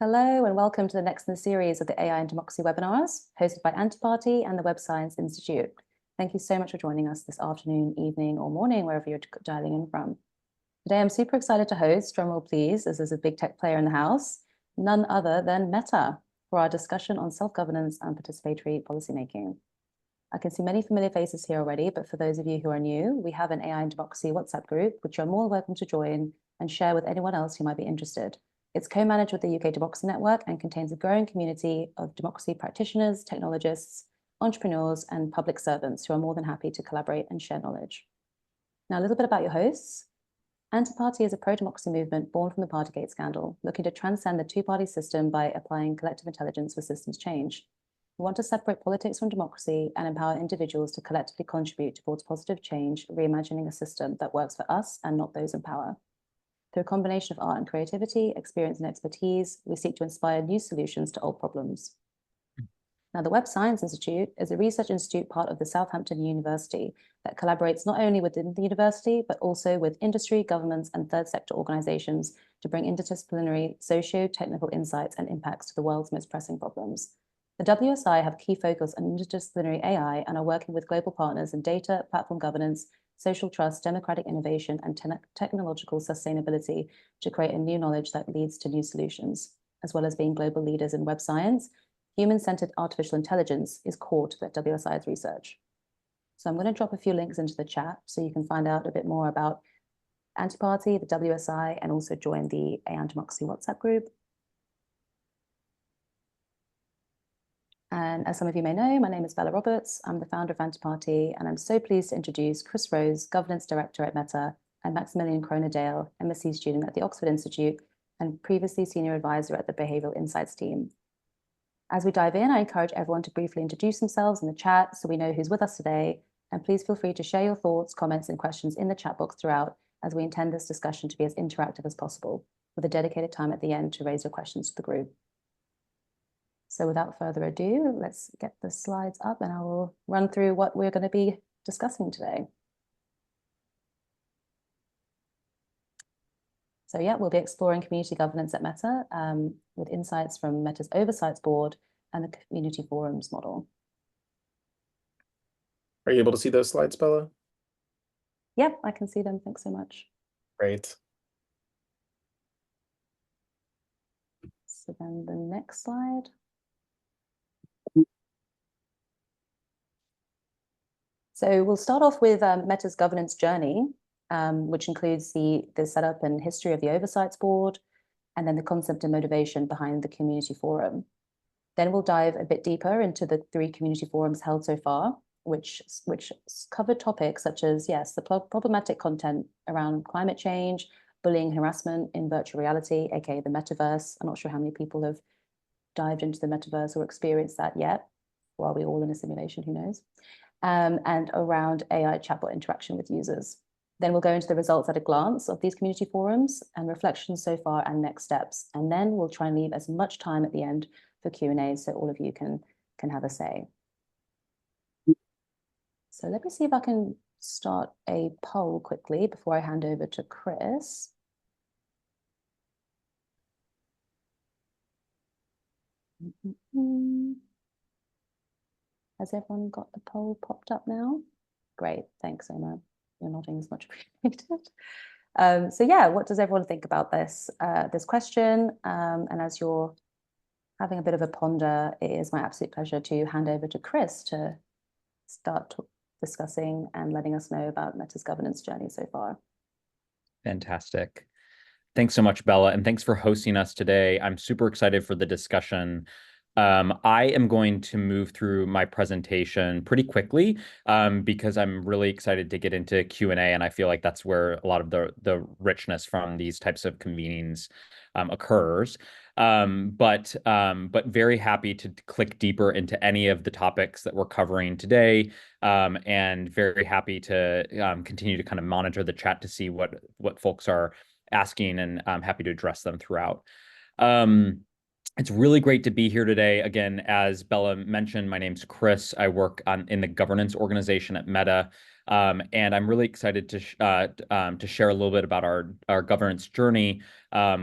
Hello and welcome to the next in the series of the AI and Democracy webinars hosted by Antiparty and the Web Science Institute. Thank you so much for joining us this afternoon, evening or morning, wherever you're dialing in from. Today, I'm super excited to host, drumroll please, as there's a big tech player in the house, none other than Meta, for our discussion on self-governance and participatory policymaking. I can see many familiar faces here already, but for those of you who are new, we have an AI and Democracy WhatsApp group, which you're more welcome to join and share with anyone else who might be interested. It's co-managed with the UK Democracy Network and contains a growing community of democracy practitioners, technologists, entrepreneurs, and public servants who are more than happy to collaborate and share knowledge. Now, a little bit about your hosts. Antiparty is a pro-democracy movement born from the Partygate scandal, looking to transcend the two-party system by applying collective intelligence for systems change. We want to separate politics from democracy and empower individuals to collectively contribute towards positive change, reimagining a system that works for us and not those in power. Through a combination of art and creativity, experience and expertise, we seek to inspire new solutions to old problems. Now, the Web Science Institute is a research institute part of the Southampton University that collaborates not only within the university, but also with industry, governments, and third sector organizations to bring interdisciplinary socio-technical insights and impacts to the world's most pressing problems. The WSI have key focus on interdisciplinary AI and are working with global partners in data, platform governance, social trust, democratic innovation, and technological sustainability to create a new knowledge that leads to new solutions. As well as being global leaders in web science, human-centered artificial intelligence is core to the WSI's research. So I'm going to drop a few links into the chat so you can find out a bit more about Antiparty, the WSI, and also join the AI and Democracy WhatsApp group. And as some of you may know, my name is Bella Roberts. I'm the founder of Antiparty, and I'm so pleased to introduce Chris Rose, Governance Director at Meta, and Maximilian Kroner-Dale, MSc student at the Oxford Institute, and previously Senior Advisor at the Behavioral Insights team. As we dive in, I encourage everyone to briefly introduce themselves in the chat so we know who's with us today, and please feel free to share your thoughts, comments, and questions in the chat box throughout, as we intend this discussion to be as interactive as possible, with a dedicated time at the end to raise your questions to the group. So without further ado, let's get the slides up and I will run through what we're going to be discussing today. So yeah, we'll be exploring community governance at Meta with insights from Meta's Oversights Board and the community forums model. Are you able to see those slides, Bella? Yep, I can see them. Thanks so much. Great. So then the next slide. So we'll start off with Meta's governance journey, which includes the setup and history of the Oversights Board, and then the concept and motivation behind the community forum. Then we'll dive a bit deeper into the 3 community forums held so far, which covered topics such as, yes, the problematic content around climate change, bullying, harassment in virtual reality, aka the metaverse. I'm not sure how many people have dived into the metaverse or experienced that yet. Or are we all in a simulation? Who knows? And around AI chatbot interaction with users. Then we'll go into the results at a glance of these community forums and reflections so far and next steps. And then we'll try and leave as much time at the end for Q&A so all of you can have a say. So let me see if I can start a poll quickly before I hand over to Chris. Has everyone got the poll popped up now? Great, thanks, Emma. You're nodding as much appreciated. So yeah, what does everyone think about this question? And as you're having a bit of a ponder, it is my absolute pleasure to hand over to Chris to start discussing and letting us know about Meta's governance journey so far. Fantastic. Thanks so much, Bella, and thanks for hosting us today. I'm super excited for the discussion. I am going to move through my presentation pretty quickly because I'm really excited to get into Q&A, and I feel like that's where a lot of the richness from these types of convenings occurs. But very happy to click deeper into any of the topics that we're covering today, and very happy to continue to kind of monitor the chat to see what folks are asking, and I'm happy to address them throughout. It's really great to be here today. Again, as Bella mentioned, my name's Chris. I work in the governance organization at Meta. And I'm really excited to share a little bit about our governance journey,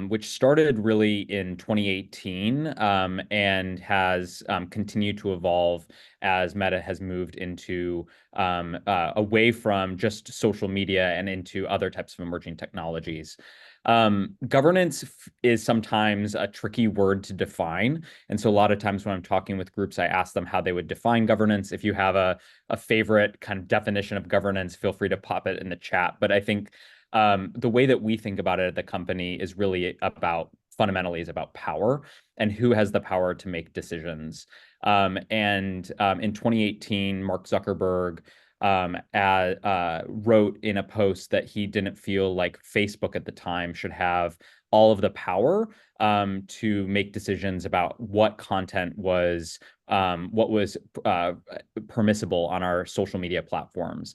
which started really in 2018 and has continued to evolve as Meta has moved into away from just social media and into other types of emerging technologies. Governance is sometimes a tricky word to define. And so a lot of times when I'm talking with groups, I ask them how they would define governance. If you have a favorite kind of definition of governance, feel free to pop it in the chat. But I think the way that we think about it at the company is really fundamentally is about power and who has the power to make decisions. In 2018, Mark Zuckerberg wrote in a post that he didn't feel like Facebook at the time should have all of the power to make decisions about what content was permissible on our social media platforms.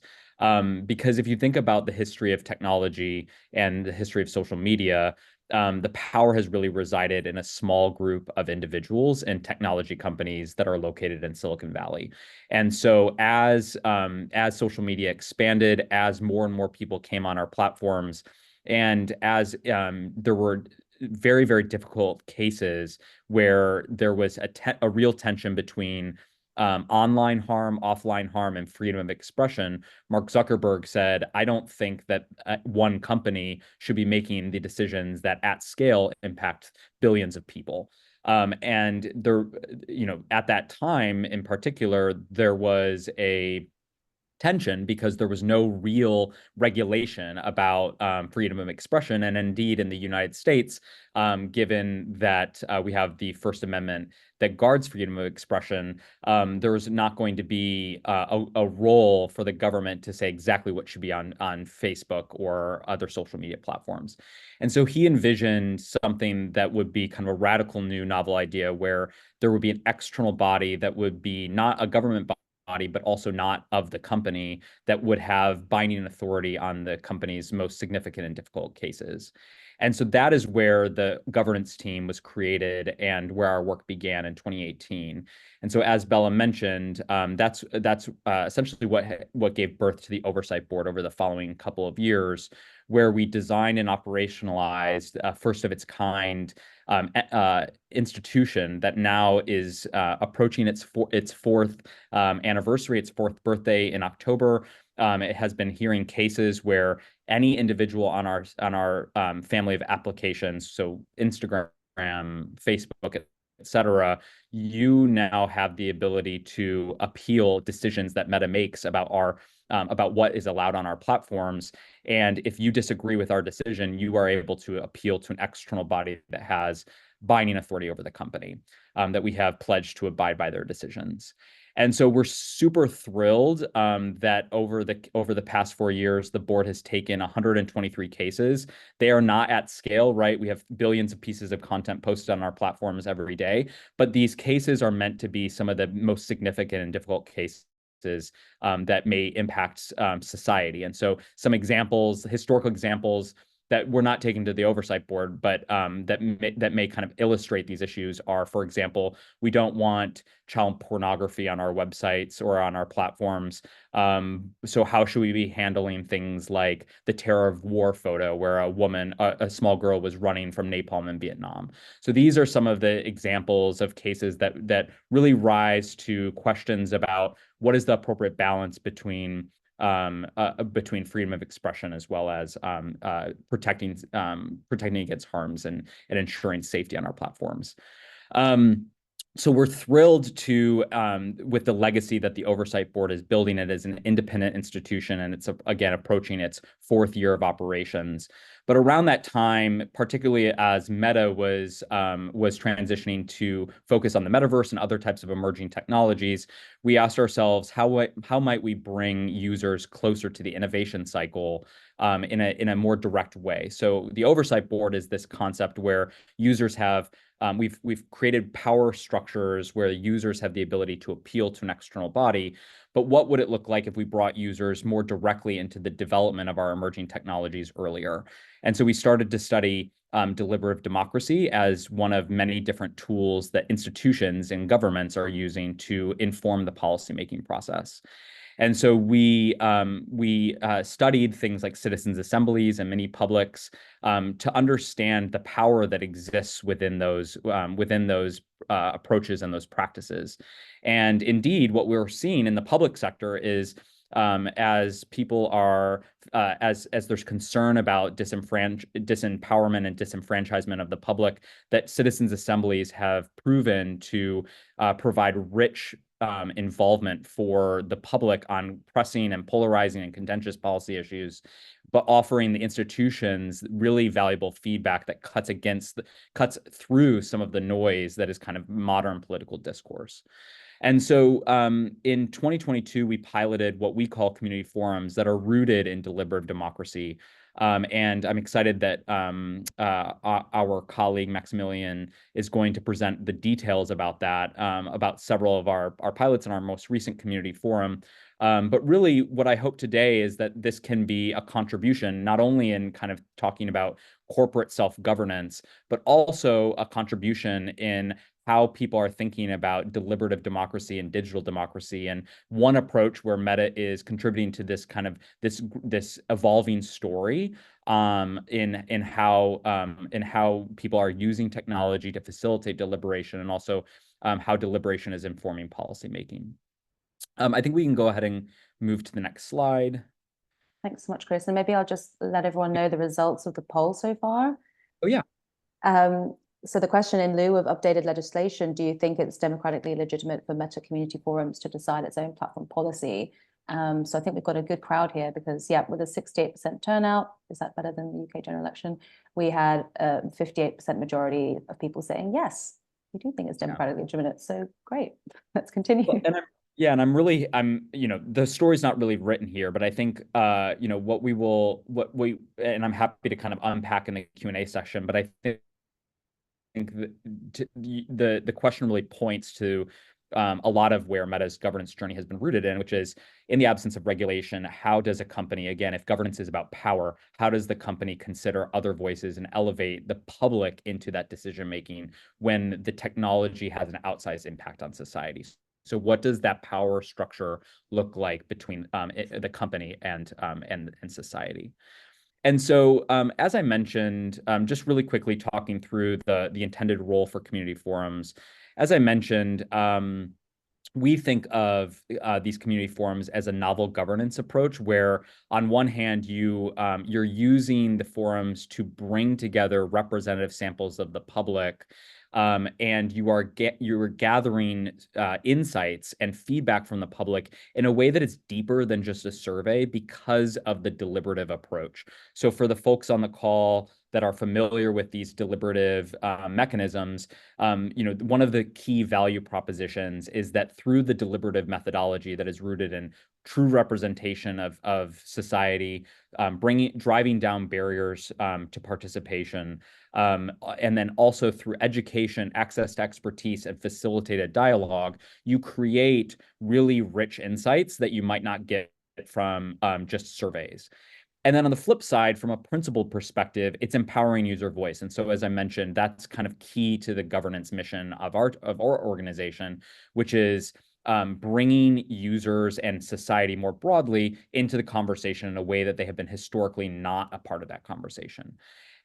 Because if you think about the history of technology and the history of social media, the power has really resided in a small group of individuals and technology companies that are located in Silicon Valley. And so as social media expanded, as more and more people came on our platforms, and as there were very, very difficult cases where there was a real tension between online harm, offline harm, and freedom of expression, Mark Zuckerberg said, I don't think that one company should be making the decisions that at scale impact billions of people. And there, at that time in particular, there was a tension because there was no real regulation about freedom of expression. And indeed, in the United States, given that we have the First Amendment that guards freedom of expression, there was not going to be a role for the government to say exactly what should be on Facebook or other social media platforms. And so he envisioned something that would be kind of a radical new novel idea where there would be an external body that would be not a government body, but also not of the company, that would have binding authority on the company's most significant and difficult cases. And so that is where the governance team was created and where our work began in 2018. And so, as Bella mentioned, that's essentially what gave birth to the Oversight Board over the following couple of years, where we designed and operationalized a first of its kind institution that now is approaching its fourth anniversary, its fourth birthday in October. It has been hearing cases where any individual on our family of applications, so Instagram, Facebook, et cetera, you now have the ability to appeal decisions that Meta makes about what is allowed on our platforms. And if you disagree with our decision, you are able to appeal to an external body that has binding authority over the company, that we have pledged to abide by their decisions. And so we're super thrilled that over the past 4 years, the board has taken 123 cases. They are not at scale, right? We have billions of pieces of content posted on our platforms every day, but these cases are meant to be some of the most significant and difficult cases that may impact society. And so some examples, historical examples that we're not taking to the Oversight Board, but that may kind of illustrate these issues are, for example, we don't want child pornography on our websites or on our platforms. So how should we be handling things like the terror of war photo where a small girl was running from napalm in Vietnam? So these are some of the examples of cases that really rise to questions about what is the appropriate balance between freedom of expression as well as protecting against harms and ensuring safety on our platforms. So we're thrilled to, with the legacy that the Oversight Board is building it as an independent institution, and it's again approaching its fourth year of operations. But around that time, particularly as Meta was transitioning to focus on the metaverse and other types of emerging technologies, we asked ourselves, how might we bring users closer to the innovation cycle in a more direct way? So the Oversight Board is this concept where users have we've created power structures where users have the ability to appeal to an external body. But what would it look like if we brought users more directly into the development of our emerging technologies earlier? And so we started to study deliberative democracy as one of many different tools that institutions and governments are using to inform the policymaking process. And so we studied things like citizens' assemblies and mini publics to understand the power that exists within those approaches and those practices. And indeed, what we're seeing in the public sector is as people are as there's concern about disempowerment and disenfranchisement of the public, that citizens' assemblies have proven to provide rich involvement for the public on pressing and polarizing and contentious policy issues, but offering the institutions really valuable feedback that cuts through some of the noise that is kind of modern political discourse. And so in 2022, we piloted what we call community forums that are rooted in deliberative democracy. And I'm excited that our colleague Maximilian is going to present the details about that, about several of our pilots in our most recent community forum. But really, what I hope today is that this can be a contribution, not only in kind of talking about corporate self-governance, but also a contribution in how people are thinking about deliberative democracy and digital democracy. And one approach where Meta is contributing to this kind of this evolving story in how people are using technology to facilitate deliberation, and also how deliberation is informing policymaking. I think we can go ahead and move to the next slide. Thanks so much, Chris. And maybe I'll just let everyone know the results of the poll so far. Oh, yeah. So the question: in lieu of updated legislation, do you think it's democratically legitimate for Meta community forums to decide its own platform policy? So I think we've got a good crowd here because, yeah, with a 68% turnout, is that better than the UK general election? We had a 58% majority of people saying, yes, we do think it's democratically legitimate. So great, let's continue. Well, I'm the story's not really written here, but I think and I'm happy to kind of unpack in the Q&A session, but I think the question really points to a lot of where Meta's governance journey has been rooted in, which is, in the absence of regulation, how does a company, again, if governance is about power, how does the company consider other voices and elevate the public into that decision making when the technology has an outsized impact on society? So what does that power structure look like between the company and society? And so, as I mentioned, just really quickly talking through the intended role for community forums, as I mentioned, we think of these community forums as a novel governance approach, where on one hand, you're using the forums to bring together representative samples of the public, and you are gathering insights and feedback from the public in a way that is deeper than just a survey because of the deliberative approach. So for the folks on the call that are familiar with these deliberative mechanisms, one of the key value propositions is that through the deliberative methodology that is rooted in true representation of society, driving down barriers to participation, and then also through education, access to expertise, and facilitated dialogue, you create really rich insights that you might not get from just surveys. And then on the flip side, from a principled perspective, it's empowering user voice. And so, as I mentioned, that's kind of key to the governance mission of our organization, which is bringing users and society more broadly into the conversation in a way that they have been historically not a part of that conversation.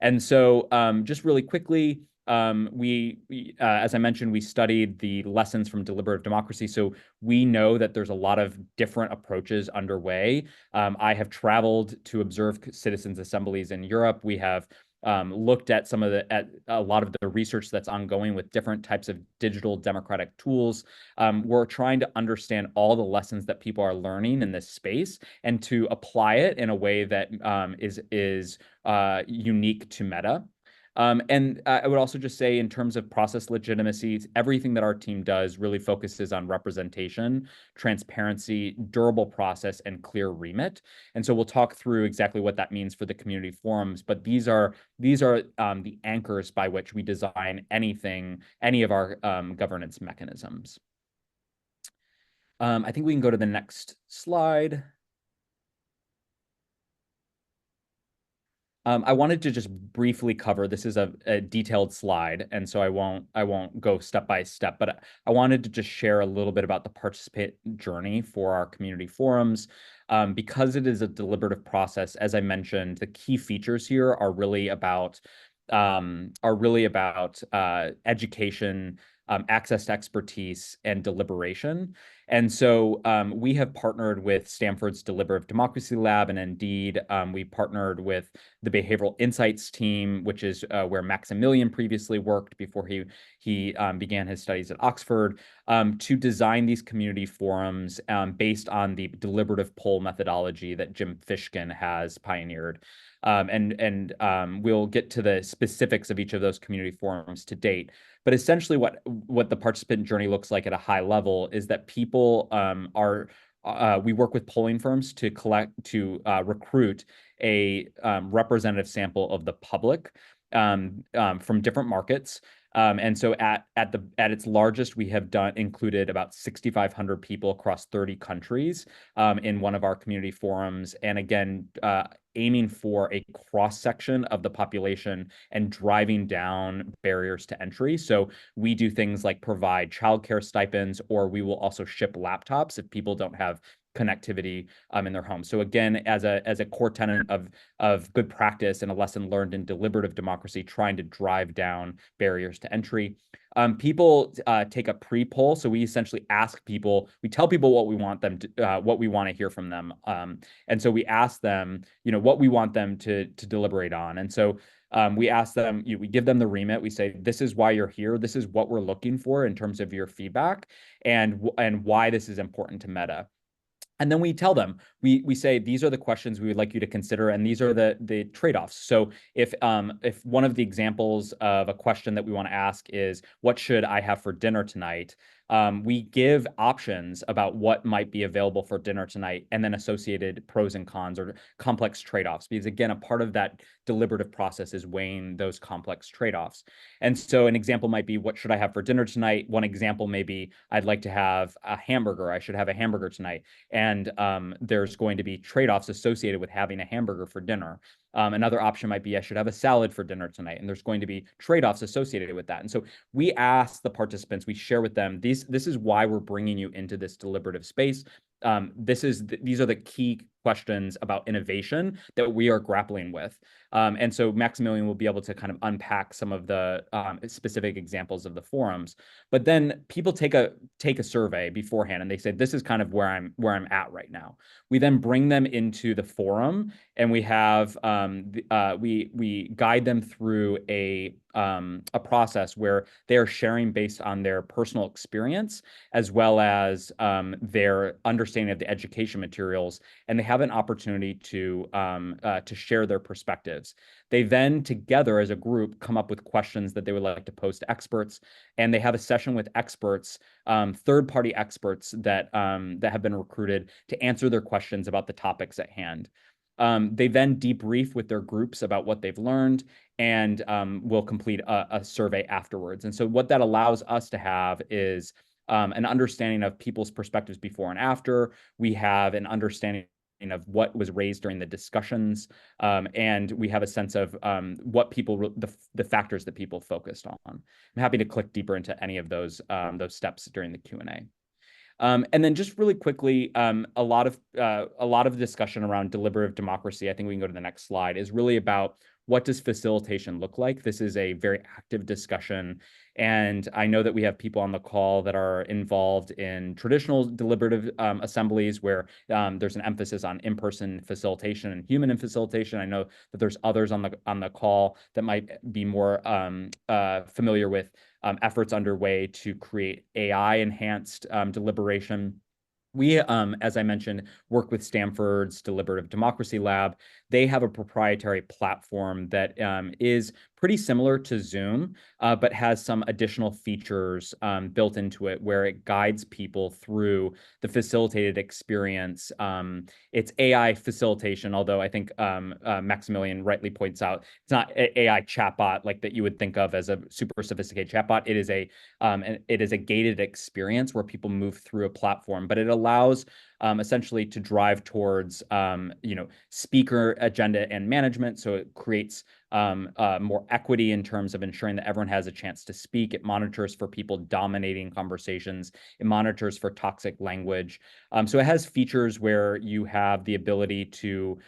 And so, just really quickly, as I mentioned, we studied the lessons from deliberative democracy. So we know that there's a lot of different approaches underway. I have traveled to observe citizens' assemblies in Europe. We have looked at a lot of the research that's ongoing with different types of digital democratic tools. We're trying to understand all the lessons that people are learning in this space and to apply it in a way that is unique to Meta. And I would also just say, in terms of process legitimacy, everything that our team does really focuses on representation, transparency, durable process, and clear remit. And so we'll talk through exactly what that means for the community forums. But these are the anchors by which we design any of our governance mechanisms. I think we can go to the next slide. I wanted to just briefly cover, this is a detailed slide, and so I won't go step by step, but I wanted to just share a little bit about the participant journey for our community forums. Because it is a deliberative process, as I mentioned, the key features here are really about education, access to expertise, and deliberation. And so we have partnered with Stanford's Deliberative Democracy Lab, and indeed, we partnered with the Behavioral Insights team, which is where Maximilian previously worked before he began his studies at Oxford, to design these community forums based on the deliberative poll methodology that Jim Fishkin has pioneered. We'll get to the specifics of each of those community forums to date. But essentially what the participant journey looks like at a high level is that people we work with polling firms to recruit a representative sample of the public from different markets. And so at its largest, we have included about 6,500 people across 30 countries in one of our community forums. And again, aiming for a cross-section of the population and driving down barriers to entry. So we do things like provide childcare stipends, or we will also ship laptops if people don't have connectivity in their home. So again, as a core tenet of good practice and a lesson learned in deliberative democracy, trying to drive down barriers to entry. People take a pre-poll. So we essentially ask people, we tell people what we want them to, what we want to hear from them. And so we ask them, what we want them to deliberate on. And so we ask them, we give them the remit. We say, this is why you're here. This is what we're looking for in terms of your feedback and why this is important to Meta. And then we tell them, we say, these are the questions we would like you to consider, and these are the trade-offs. So if one of the examples of a question that we want to ask is, what should I have for dinner tonight? We give options about what might be available for dinner tonight, and then associated pros and cons or complex trade-offs. Because again, a part of that deliberative process is weighing those complex trade-offs. And so an example might be, what should I have for dinner tonight? One example may be, I'd like to have a hamburger. I should have a hamburger tonight. And there's going to be trade-offs associated with having a hamburger for dinner. Another option might be, I should have a salad for dinner tonight. And there's going to be trade-offs associated with that. And so we ask the participants, we share with them, this is why we're bringing you into this deliberative space. These are the key questions about innovation that we are grappling with. And so Maximilian will be able to kind of unpack some of the specific examples of the forums. But then people take a survey beforehand, and they say, this is kind of where I'm at right now. We then bring them into the forum, and we have we guide them through a process where they are sharing based on their personal experience, as well as their understanding of the education materials, and they have an opportunity to share their perspectives. They then, together as a group, come up with questions that they would like to pose to experts, and they have a session with experts, third-party experts that have been recruited to answer their questions about the topics at hand. They then debrief with their groups about what they've learned, and will complete a survey afterwards. And so what that allows us to have is an understanding of people's perspectives before and after. We have an understanding of what was raised during the discussions, and we have a sense of what the factors that people focused on. I'm happy to click deeper into any of those steps during the Q&A. And then just really quickly, a lot of discussion around deliberative democracy, I think we can go to the next slide, is really about, what does facilitation look like? This is a very active discussion. And I know that we have people on the call that are involved in traditional deliberative assemblies where there's an emphasis on in-person facilitation and human facilitation. I know that there's others on the call that might be more familiar with efforts underway to create AI-enhanced deliberation. We, as I mentioned, work with Stanford's Deliberative Democracy Lab. They have a proprietary platform that is pretty similar to Zoom, but has some additional features built into it where it guides people through the facilitated experience. It's AI facilitation, although I think Maximilian rightly points out, it's not AI chatbot like that you would think of as a super sophisticated chatbot. It is a gated experience where people move through a platform, but it allows essentially to drive towards, speaker agenda and management. So it creates more equity in terms of ensuring that everyone has a chance to speak. It monitors for people dominating conversations. It monitors for toxic language. So it has features where you have the ability to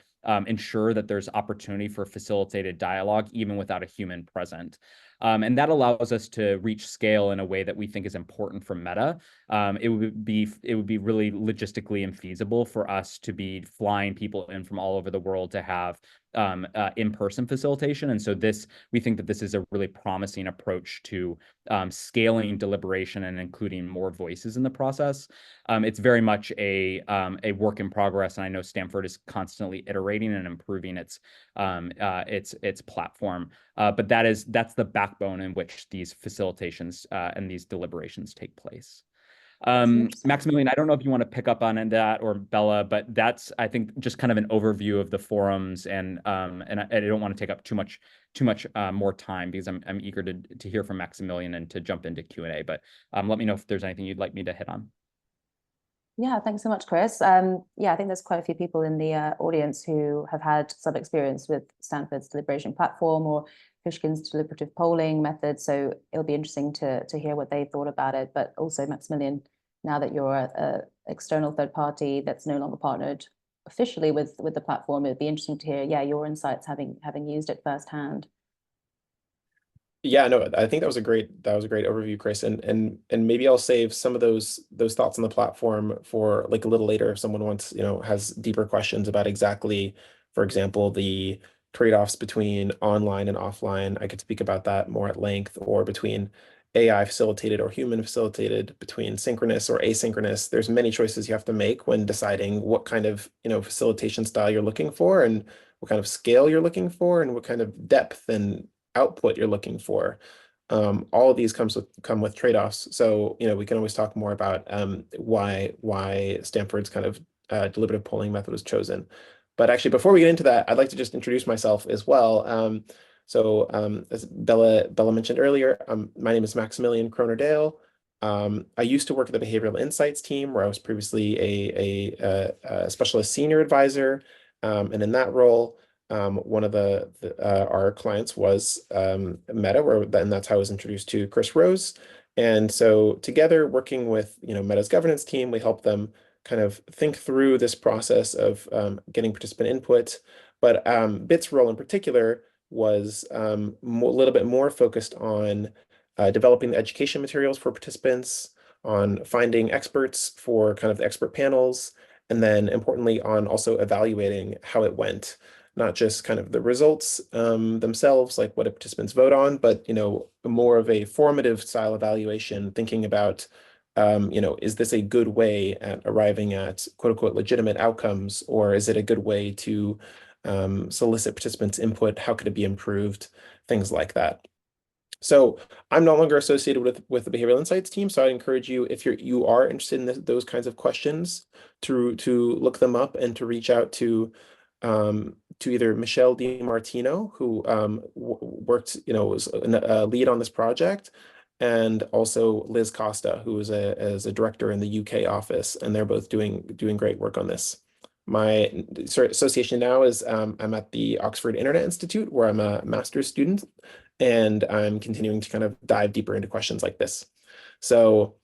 ensure that there's opportunity for facilitated dialogue, even without a human present. And that allows us to reach scale in a way that we think is important for Meta. It would be really logistically infeasible for us to be flying people in from all over the world to have in-person facilitation. And so we think that this is a really promising approach to scaling deliberation and including more voices in the process. It's very much a work in progress, and I know Stanford is constantly iterating and improving its platform. But that's the backbone in which these facilitations and these deliberations take place. Maximilian, I don't know if you want to pick up on that, or Bella, but that's, I think, just kind of an overview of the forums, and I don't want to take up too much more time, because I'm eager to hear from Maximilian and to jump into Q&A. But let me know if there's anything you'd like me to hit on. Yeah, thanks so much, Chris. Yeah, I think there's quite a few people in the audience who have had some experience with Stanford's deliberation platform or Fishkin's deliberative polling method. So it'll be interesting to hear what they thought about it. But also, Maximilian, now that you're an external third party that's no longer partnered officially with the platform, it'd be interesting to hear, your insights having used it firsthand. Yeah, no, I think that was a great overview, Chris. And maybe I'll save some of those thoughts on the platform for like a little later if someone wants, has deeper questions about exactly, for example, the trade-offs between online and offline. I could speak about that more at length, or between AI facilitated or human facilitated, between synchronous or asynchronous. There's many choices you have to make when deciding what kind of, facilitation style you're looking for, and what kind of scale you're looking for, and what kind of depth and output you're looking for. All of these come with trade-offs. So, we can always talk more about why Stanford's kind of deliberative polling method was chosen. But actually, before we get into that, I'd like to just introduce myself as well. As Bella mentioned earlier, my name is Maximilian Kroner-Dale. I used to work at the Behavioral Insights team, where I was previously a specialist senior advisor. And in that role, one of our clients was Meta, and that's how I was introduced to Chris Rose. And so together, working with Meta's governance team, we help them kind of think through this process of getting participant input. But BIT's role in particular was a little bit more focused on developing the education materials for participants, on finding experts for kind of the expert panels, and then importantly on also evaluating how it went. Not just kind of the results themselves, like what do participants vote on, but more of a formative style evaluation, thinking about is this a good way at arriving at quote unquote legitimate outcomes, or is it a good way to solicit participants' input? How could it be improved? Things like that. So I'm no longer associated with the Behavioral Insights team. So I encourage you, if you are interested in those kinds of questions, to look them up and to reach out to either Michelle DiMartino, who worked, was a lead on this project, and also Liz Costa, who is a director in the UK office, and they're both doing great work on this. My association now is I'm at the Oxford Internet Institute, where I'm a master's student, and I'm continuing to kind of dive deeper into questions like this. So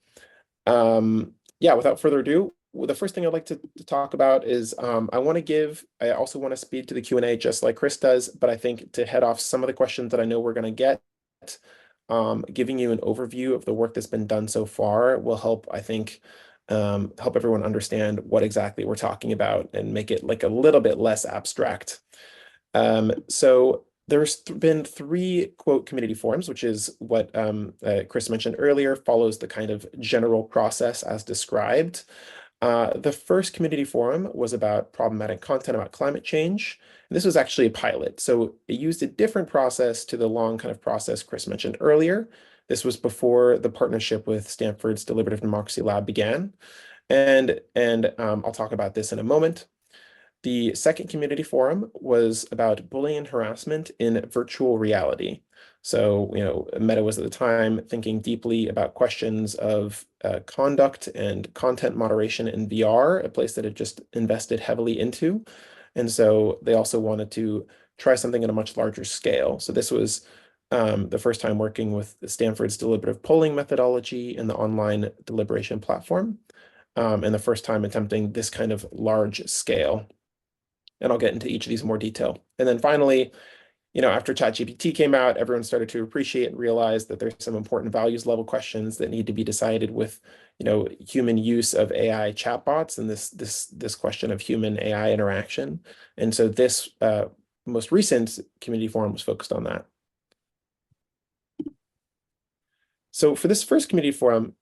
yeah, without further ado, the first thing I'd like to talk about is I also want to speed to the Q&A just like Chris does, but I think to head off some of the questions that I know we're going to get, giving you an overview of the work that's been done so far will help, I think, help everyone understand what exactly we're talking about and make it like a little bit less abstract. So there's been 3 quote community forums, which is what Chris mentioned earlier, follows the kind of general process as described. The first community forum was about problematic content about climate change. And this was actually a pilot. So it used a different process to the long kind of process Chris mentioned earlier. This was before the partnership with Stanford's Deliberative Democracy Lab began. And I'll talk about this in a moment. The second community forum was about bullying and harassment in virtual reality. So, Meta was at the time thinking deeply about questions of conduct and content moderation in VR, a place that it just invested heavily into. And so they also wanted to try something at a much larger scale. So this was the first time working with Stanford's deliberative polling methodology in the online deliberation platform, and the first time attempting this kind of large scale. And I'll get into each of these in more detail. And then finally, after ChatGPT came out, everyone started to appreciate and realize that there's some important values level questions that need to be decided with, human use of AI chatbots and this question of human AI interaction. And so this most recent community forum was focused on that. So for this first community forum,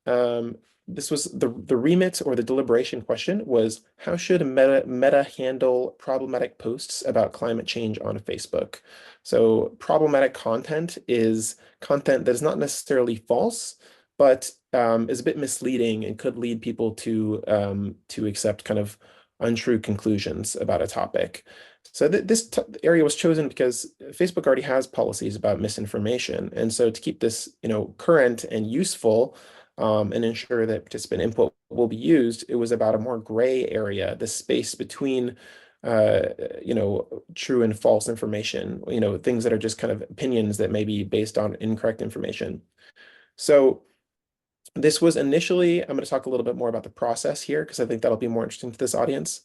this was the remit or the deliberation question was, how should Meta handle problematic posts about climate change on Facebook? So problematic content is content that is not necessarily false, but is a bit misleading and could lead people to accept kind of untrue conclusions about a topic. So this area was chosen because Facebook already has policies about misinformation. And so to keep this, current and useful, and ensure that participant input will be used, it was about a more gray area, the space between, true and false information, things that are just kind of opinions that may be based on incorrect information. So this was initially, I'm going to talk a little bit more about the process here, because I think that'll be more interesting to this audience.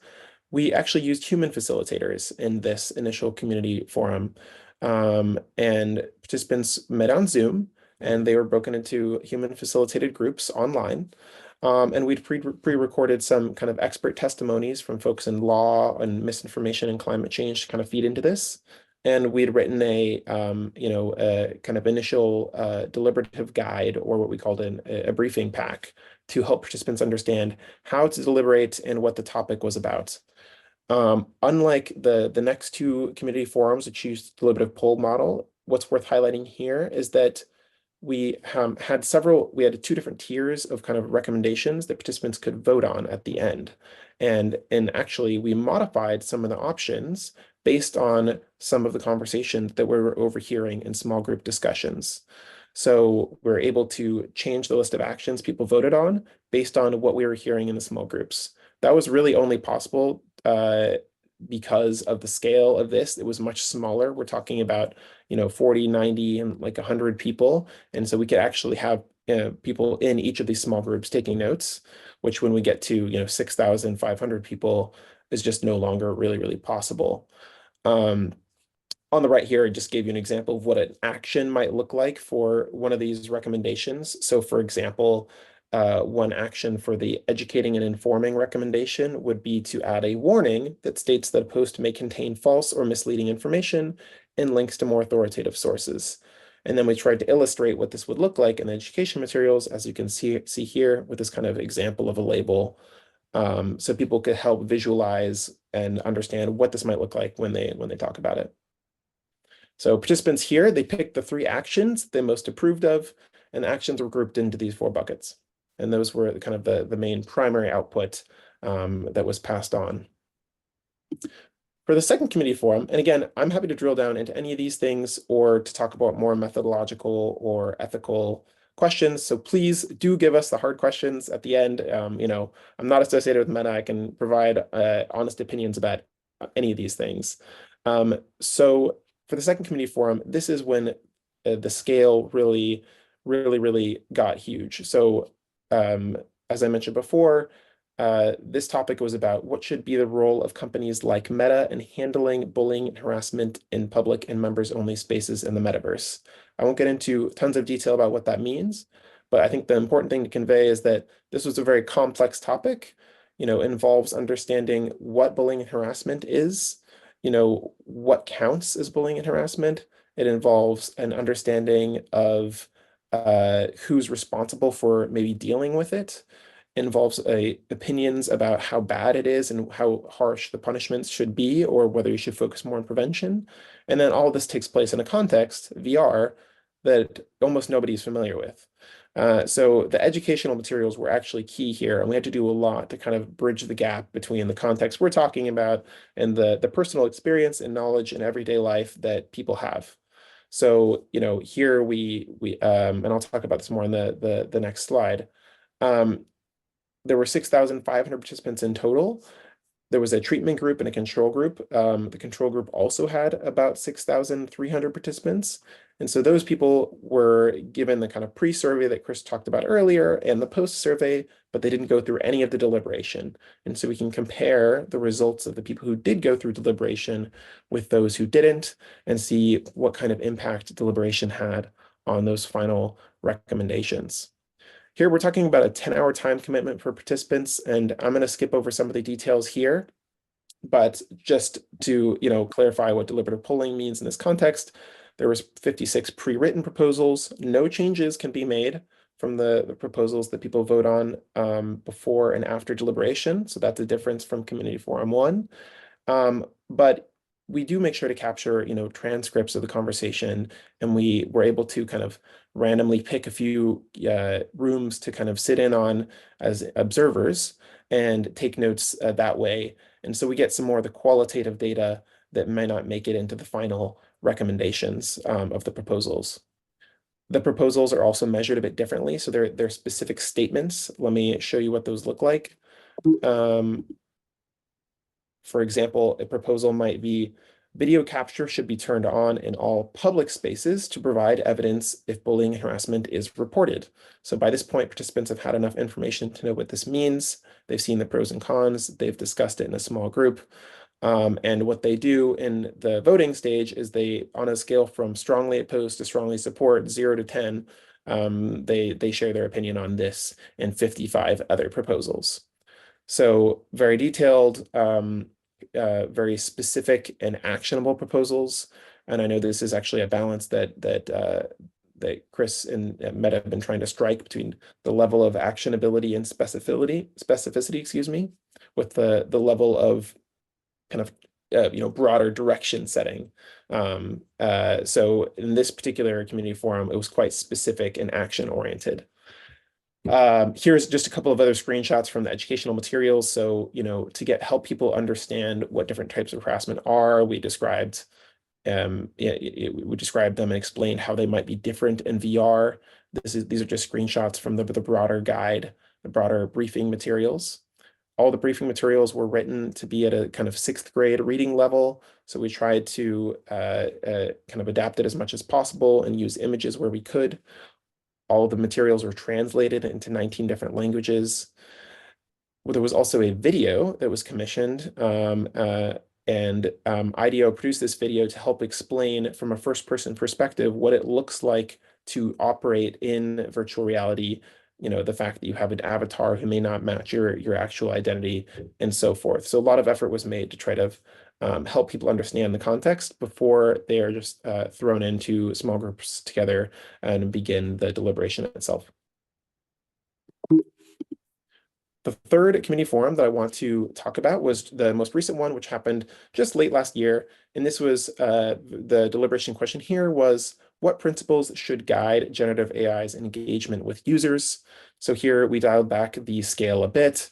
We actually used human facilitators in this initial community forum, and participants met on Zoom, and they were broken into human facilitated groups online. And we'd pre-recorded some kind of expert testimonies from folks in law and misinformation and climate change to kind of feed into this. And we'd written a kind of initial deliberative guide, or what we called a briefing pack, to help participants understand how to deliberate and what the topic was about. Unlike the next two community forums that use deliberative poll model, what's worth highlighting here is that we had two different tiers of kind of recommendations that participants could vote on at the end. And actually, we modified some of the options based on some of the conversations that we were overhearing in small group discussions. So we're able to change the list of actions people voted on based on what we were hearing in the small groups. That was really only possible because of the scale of this. It was much smaller. We're talking about 40, 90, and like 100 people. And so we could actually have people in each of these small groups taking notes, which when we get to 6,500 people is just no longer really, really possible. On the right here, I just gave you an example of what an action might look like for one of these recommendations. So for example, one action for the educating and informing recommendation would be to add a warning that states that a post may contain false or misleading information and links to more authoritative sources. And then we tried to illustrate what this would look like in the education materials, as you can see here with this kind of example of a label, so people could help visualize and understand what this might look like when they talk about it. So participants here, they picked the 3 actions they most approved of, and the actions were grouped into these 4 buckets. And those were kind of the main primary output that was passed on. For the second community forum, and again, I'm happy to drill down into any of these things or to talk about more methodological or ethical questions. So please do give us the hard questions at the end. I'm not associated with Meta. I can provide honest opinions about any of these things. So for the second community forum, this is when the scale really got huge. So as I mentioned before, this topic was about what should be the role of companies like Meta in handling bullying and harassment in public and members-only spaces in the metaverse. I won't get into tons of detail about what that means, but I think the important thing to convey is that this was a very complex topic. Involves understanding what bullying and harassment is, what counts as bullying and harassment. It involves an understanding of who's responsible for maybe dealing with it. It involves opinions about how bad it is and how harsh the punishments should be, or whether you should focus more on prevention. And then all of this takes place in a context, VR, that almost nobody's familiar with. So the educational materials were actually key here, and we had to do a lot to kind of bridge the gap between the context we're talking about and the personal experience and knowledge in everyday life that people have. So, here and I'll talk about this more on the next slide. There were 6,500 participants in total. There was a treatment group and a control group. The control group also had about 6,300 participants. And so those people were given the kind of pre-survey that Chris talked about earlier and the post-survey, but they didn't go through any of the deliberation. And so we can compare the results of the people who did go through deliberation with those who didn't and see what kind of impact deliberation had on those final recommendations. Here we're talking about a 10-hour time commitment for participants, and I'm going to skip over some of the details here. But just to clarify what deliberative polling means in this context, there was 56 pre-written proposals. No changes can be made from the proposals that people vote on before and after deliberation. So that's a difference from Community Forum 1. But we do make sure to capture, transcripts of the conversation, and we were able to kind of randomly pick a few rooms to kind of sit in on as observers and take notes that way. And so we get some more of the qualitative data that may not make it into the final recommendations of the proposals. The proposals are also measured a bit differently. So they're specific statements. Let me show you what those look like. For example, a proposal might be video capture should be turned on in all public spaces to provide evidence if bullying and harassment is reported. So by this point, participants have had enough information to know what this means. They've seen the pros and cons. They've discussed it in a small group. And what they do in the voting stage is they, on a scale from strongly opposed to strongly support, 0 to 10, they share their opinion on this and 55 other proposals. So very detailed, very specific and actionable proposals. And I know this is actually a balance that Chris and Meta have been trying to strike between the level of actionability and specificity, excuse me, with the level of kind of broader direction setting. So in this particular community forum, it was quite specific and action oriented. Here's just a couple of other screenshots from the educational materials. So, to help people understand what different types of harassment are, we described them and explained how they might be different in VR. These are just screenshots from the broader guide, the broader briefing materials. All the briefing materials were written to be at a kind of 6th grade reading level. So we tried to kind of adapt it as much as possible and use images where we could. All the materials were translated into 19 different languages. There was also a video that was commissioned, and IDEO produced this video to help explain from a first-person perspective what it looks like to operate in virtual reality, the fact that you have an avatar who may not match your actual identity and so forth. So a lot of effort was made to try to help people understand the context before they are just thrown into small groups together and begin the deliberation itself. The third community forum that I want to talk about was the most recent one, which happened just late last year. And this was the deliberation question here was, what principles should guide generative AI's engagement with users? So here we dialed back the scale a bit.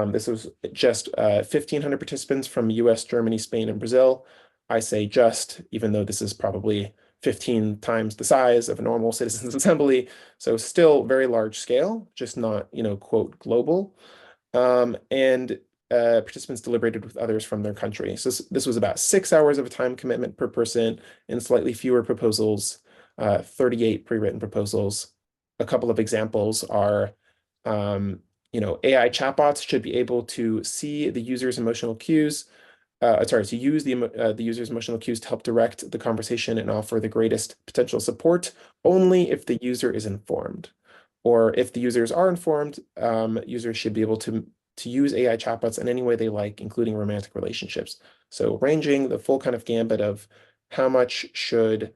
This was just 1,500 participants from US, Germany, Spain, and Brazil. I say just, even though this is probably 15 times the size of a normal citizens assembly. So still very large scale, just not, quote, global. And participants deliberated with others from their country. So this was about 6 hours of a time commitment per person and slightly fewer proposals, 38 pre-written proposals. A couple of examples are, AI chatbots should be able to see the user's emotional cues, to use the user's emotional cues to help direct the conversation and offer the greatest potential support only if the user is informed. Or if the users are informed, users should be able to use AI chatbots in any way they like, including romantic relationships. So ranging the full kind of gambit of how much should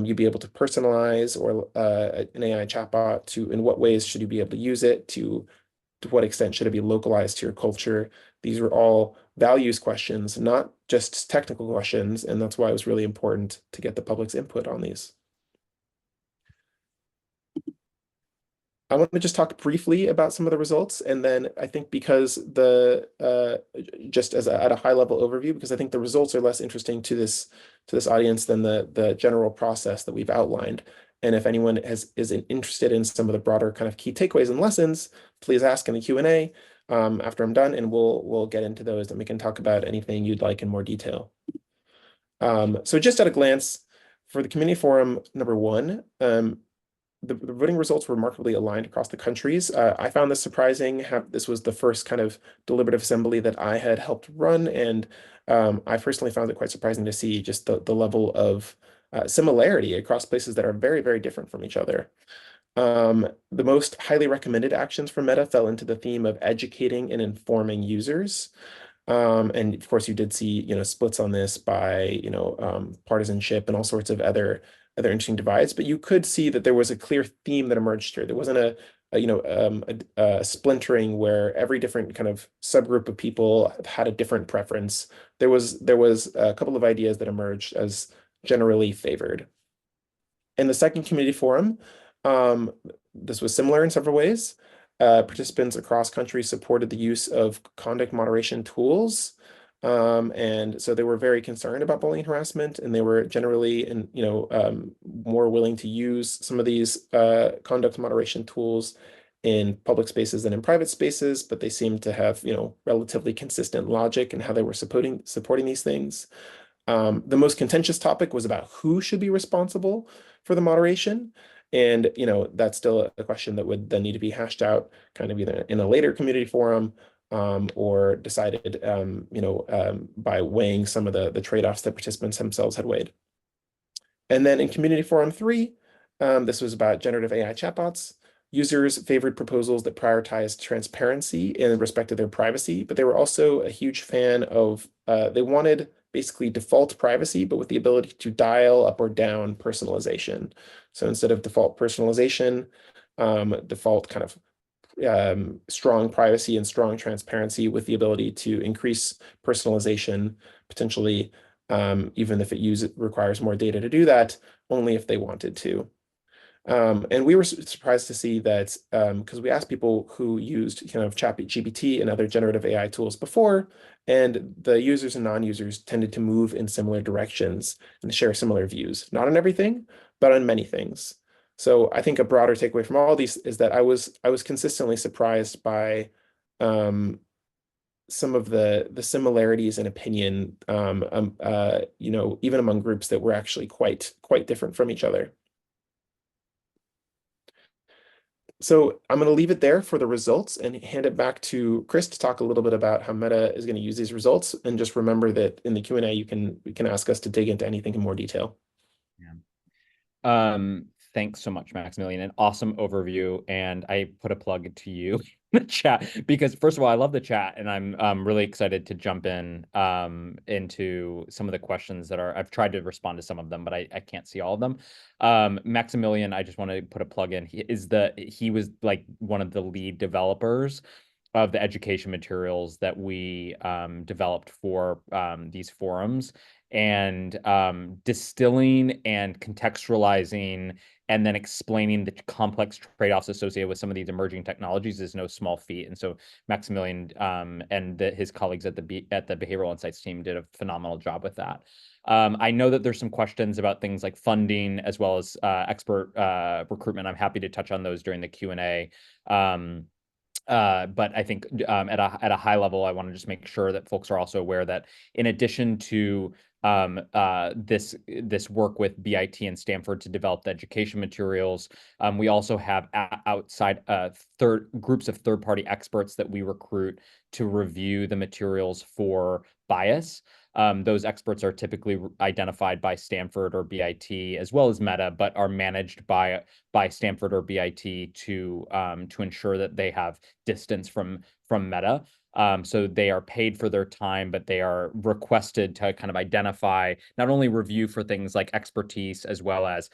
you be able to personalize or an AI chatbot, to in what ways should you be able to use it, to what extent should it be localized to your culture. These are all values questions, not just technical questions, and that's why it was really important to get the public's input on these. I want to just talk briefly about some of the results, and then I think because just as at a high level overview, because I think the results are less interesting to this audience than the general process that we've outlined. And if anyone is interested in some of the broader kind of key takeaways and lessons, please ask in the Q&A after I'm done, and we'll get into those, and we can talk about anything you'd like in more detail. So just at a glance, for the community forum number 1, the voting results were remarkably aligned across the countries. I found this surprising. This was the first kind of deliberative assembly that I had helped run, and I personally found it quite surprising to see just the level of similarity across places that are very, very different from each other. The most highly recommended actions from Meta fell into the theme of educating and informing users. And of course, you did see, splits on this by, partisanship and all sorts of other interesting divides. But you could see that there was a clear theme that emerged here. There wasn't a splintering where every different kind of subgroup of people had a different preference. There was a couple of ideas that emerged as generally favored. In the second community forum, this was similar in several ways. Participants across countries supported the use of conduct moderation tools. And so they were very concerned about bullying and harassment, and they were generally more willing to use some of these conduct moderation tools in public spaces than in private spaces, but they seemed to have relatively consistent logic in how they were supporting these things. The most contentious topic was about who should be responsible for the moderation. And, that's still a question that would then need to be hashed out kind of either in a later community forum or decided, by weighing some of the trade-offs that participants themselves had weighed. And then in community forum 3, this was about generative AI chatbots. Users favored proposals that prioritized transparency in respect to their privacy, but they were also a huge fan of, they wanted basically default privacy, but with the ability to dial up or down personalization. So instead of default personalization, default kind of strong privacy and strong transparency with the ability to increase personalization, potentially, even if it requires more data to do that, only if they wanted to. And we were surprised to see that because we asked people who used kind of ChatGPT and other generative AI tools before, and the users and non-users tended to move in similar directions and share similar views, not on everything, but on many things. So I think a broader takeaway from all these is that I was consistently surprised by some of the similarities in opinion, even among groups that were actually quite different from each other. So I'm going to leave it there for the results and hand it back to Chris to talk a little bit about how Meta is going to use these results. And just remember that in the Q&A, you can ask us to dig into anything in more detail. Yeah. Thanks so much, Maximilian. An awesome overview. And I put a plug to you in the chat because, first of all, I love the chat, and I'm really excited to jump in into some of the questions that I've tried to respond to some of them, but I can't see all of them. Maximilian, I just want to put a plug in. He was like one of the lead developers of the education materials that we developed for these forums, and distilling and contextualizing and then explaining the complex trade-offs associated with some of these emerging technologies is no small feat. And so Maximilian and his colleagues at the Behavioral Insights team did a phenomenal job with that. I know that there's some questions about things like funding as well as expert recruitment. I'm happy to touch on those during the Q&A. But I think at a high level, I want to just make sure that folks are also aware that in addition to this work with BIT and Stanford to develop the education materials, we also have outside groups of third-party experts that we recruit to review the materials for bias. Those experts are typically identified by Stanford or BIT as well as Meta, but are managed by Stanford or BIT to ensure that they have distance from Meta. So they are paid for their time, but they are requested to kind of identify, not only review for things like expertise as well as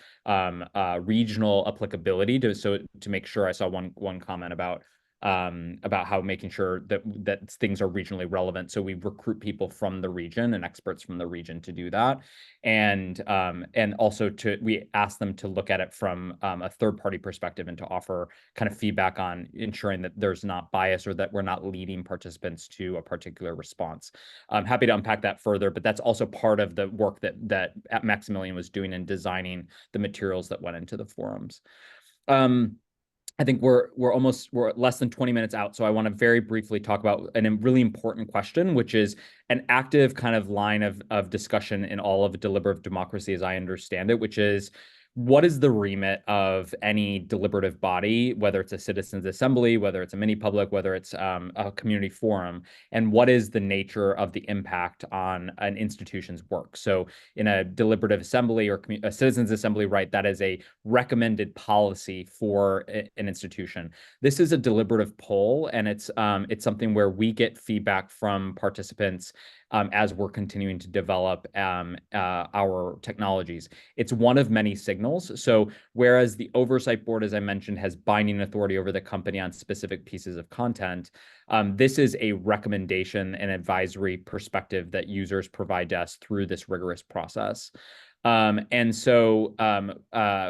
regional applicability to make sure. I saw one comment about about how making sure that things are regionally relevant. So we recruit people from the region and experts from the region to do that, and also we ask them to look at it from a third-party perspective and to offer kind of feedback on ensuring that there's not bias or that we're not leading participants to a particular response. I'm happy to unpack that further, but that's also part of the work that Maximilian was doing in designing the materials that went into the forums. I think we're less than 20 minutes out, so I want to very briefly talk about a really important question, which is an active kind of line of discussion in all of deliberative democracy, as I understand it, which is, what is the remit of any deliberative body, whether it's a citizens assembly, whether it's a mini public, whether it's a community forum, and what is the nature of the impact on an institution's work? So in a deliberative assembly or a citizens assembly, right, that is a recommended policy for an institution. This is a deliberative poll, and it's something where we get feedback from participants as we're continuing to develop our technologies. It's one of many signals. So whereas the Oversight Board, as I mentioned, has binding authority over the company on specific pieces of content, this is a recommendation and advisory perspective that users provide to us through this rigorous process. And so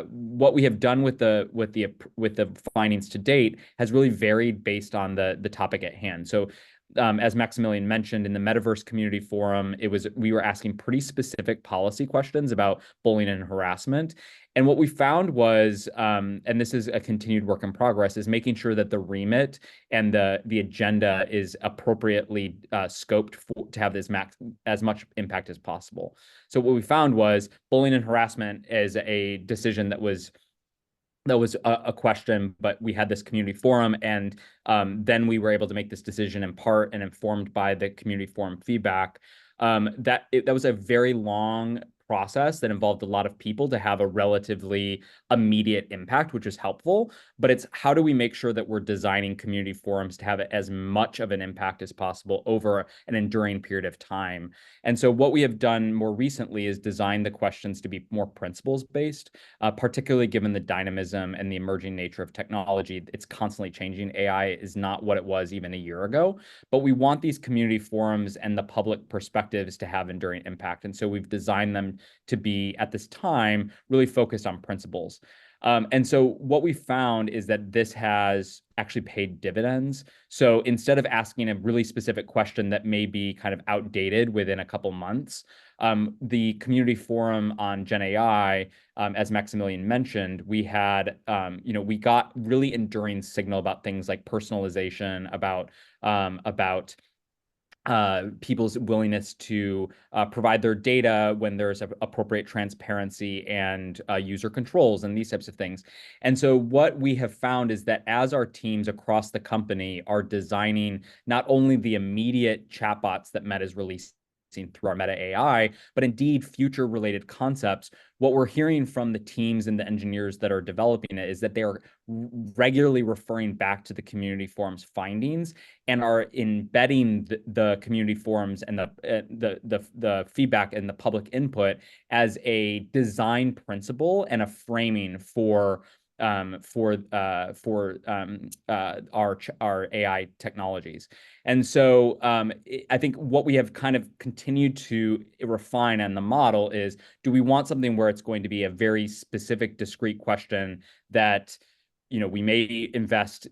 what we have done with the findings to date has really varied based on the topic at hand. So as Maximilian mentioned, in the Metaverse Community Forum, we were asking pretty specific policy questions about bullying and harassment. And what we found was, and this is a continued work in progress, is making sure that the remit and the agenda is appropriately scoped to have as much impact as possible. So what we found was bullying and harassment is a decision that was a question, but we had this community forum, and then we were able to make this decision in part and informed by the community forum feedback. That was a very long process that involved a lot of people to have a relatively immediate impact, which is helpful. But it's how do we make sure that we're designing community forums to have as much of an impact as possible over an enduring period of time. And so what we have done more recently is design the questions to be more principles-based, particularly given the dynamism and the emerging nature of technology. It's constantly changing. AI is not what it was even a year ago, but we want these community forums and the public perspectives to have enduring impact. And so we've designed them to be, at this time, really focused on principles. And so what we found is that this has actually paid dividends. So instead of asking a really specific question that may be kind of outdated within a couple months, the community forum on Gen AI, as Maximilian mentioned, we had, we got really enduring signal about things like personalization, about people's willingness to provide their data when there's appropriate transparency and user controls and these types of things. And so what we have found is that as our teams across the company are designing not only the immediate chatbots that Meta is releasing through our Meta AI, but indeed future related concepts, what we're hearing from the teams and the engineers that are developing it is that they are regularly referring back to the community forum's findings and are embedding the community forums and the feedback and the public input as a design principle and a framing for our AI technologies. And so I think what we have kind of continued to refine on the model is, do we want something where it's going to be a very specific, discrete question that we may invest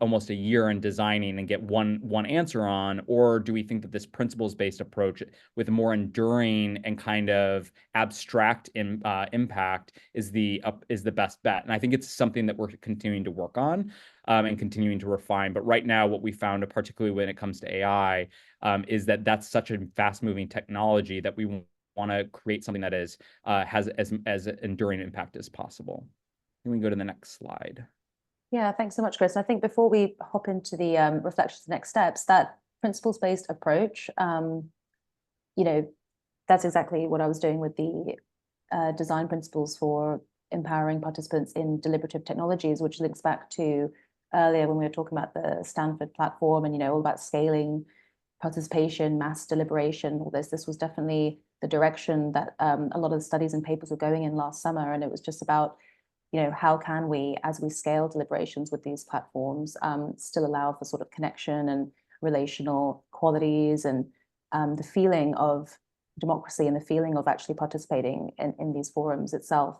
almost a year in designing and get one answer on, or do we think that this principles-based approach with a more enduring and kind of abstract impact is the best bet? And I think it's something that we're continuing to work on and continuing to refine. But right now, what we found, particularly when it comes to AI, is that that's such a fast-moving technology that we want to create something that has as enduring impact as possible. Can we go to the next slide? Yeah, thanks so much, Chris. I think before we hop into the reflections, next steps, that principles-based approach, that's exactly what I was doing with the design principles for empowering participants in deliberative technologies, which links back to earlier when we were talking about the Stanford platform and, all about scaling participation, mass deliberation, all this. This was definitely the direction that a lot of the studies and papers were going in last summer. And it was just about how can we, as we scale deliberations with these platforms, still allow for sort of connection and relational qualities and the feeling of democracy and the feeling of actually participating in these forums itself.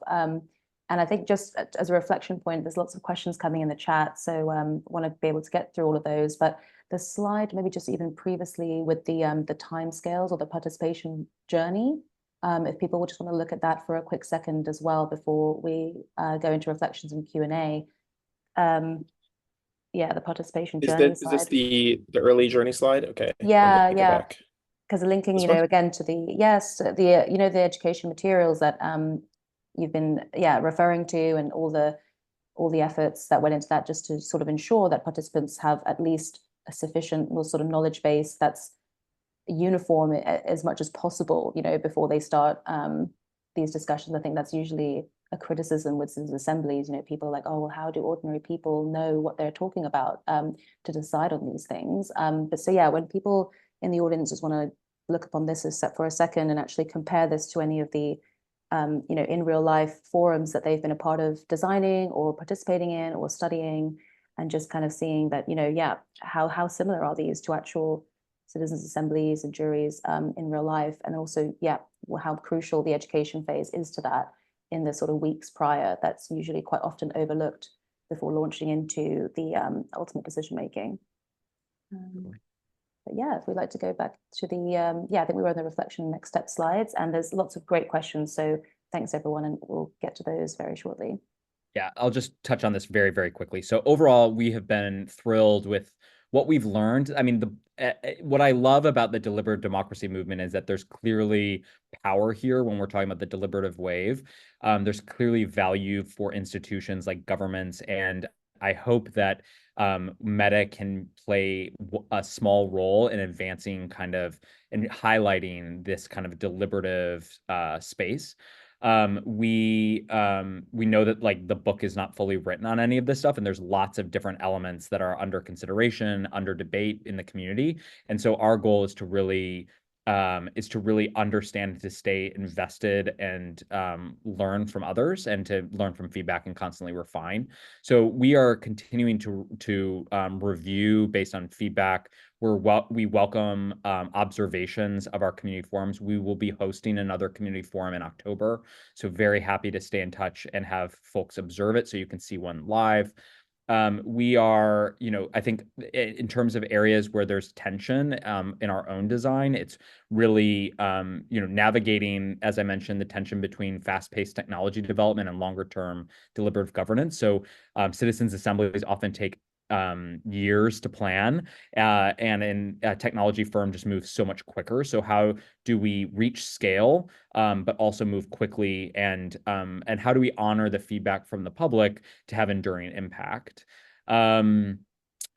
And I think just as a reflection point, there's lots of questions coming in the chat, so want to be able to get through all of those. But the slide, maybe just even previously with the timescales or the participation journey, if people would just want to look at that for a quick second as well before we go into reflections and Q&A. Yeah, the participation journey slide. Is this the early journey slide? Okay. Yeah, let me go back. Because linking, This one? again to the the education materials that you've been referring to, and all the efforts that went into that, just to sort of ensure that participants have at least a sufficient sort of knowledge base that's uniform as much as possible, before they start these discussions. I think that's usually a criticism with these assemblies. People are like, oh, well, how do ordinary people know what they're talking about to decide on these things? But so yeah, when people in the audience just want to look upon this for a second and actually compare this to any of the in real life forums that they've been a part of designing or participating in or studying, and just kind of seeing that, how similar are these to actual citizens' assemblies and juries in real life, and also, how crucial the education phase is to that in the sort of weeks prior. That's usually quite often overlooked before launching into the ultimate decision making. But yeah, if we'd like to go back to the, I think we were on the reflection next step slides, and there's lots of great questions. So thanks everyone, and we'll get to those very shortly. Yeah, I'll just touch on this very, very quickly. So overall, we have been thrilled with what we've learned. I mean, what I love about the deliberative democracy movement is that there's clearly power here when we're talking about the deliberative wave. There's clearly value for institutions like governments, and I hope that Meta can play a small role in advancing and highlighting this kind of deliberative space. We know that the book is not fully written on any of this stuff, and there's lots of different elements that are under consideration, under debate in the community. And so our goal is to really understand, to stay invested, and learn from others, and to learn from feedback and constantly refine. So we are continuing to review based on feedback. We welcome observations of our community forums. We will be hosting another community forum in October, so very happy to stay in touch and have folks observe it so you can see one live. We are, I think in terms of areas where there's tension in our own design, it's really, navigating, as I mentioned, the tension between fast-paced technology development and longer-term deliberative governance. So citizens' assemblies often take years to plan, and in a technology firm just moves so much quicker. So how do we reach scale, but also move quickly, and how do we honor the feedback from the public to have enduring impact?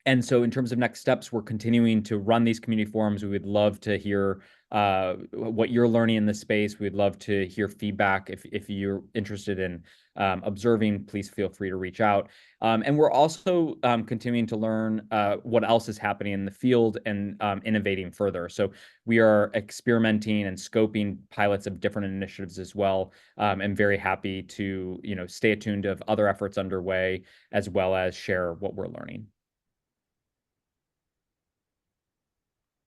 And so in terms of next steps, we're continuing to run these community forums. We would love to hear what you're learning in this space. We'd love to hear feedback. If you're interested in observing, please feel free to reach out. And we're also continuing to learn what else is happening in the field, and innovating further. So we are experimenting and scoping pilots of different initiatives as well. And very happy to stay attuned to other efforts underway, as well as share what we're learning.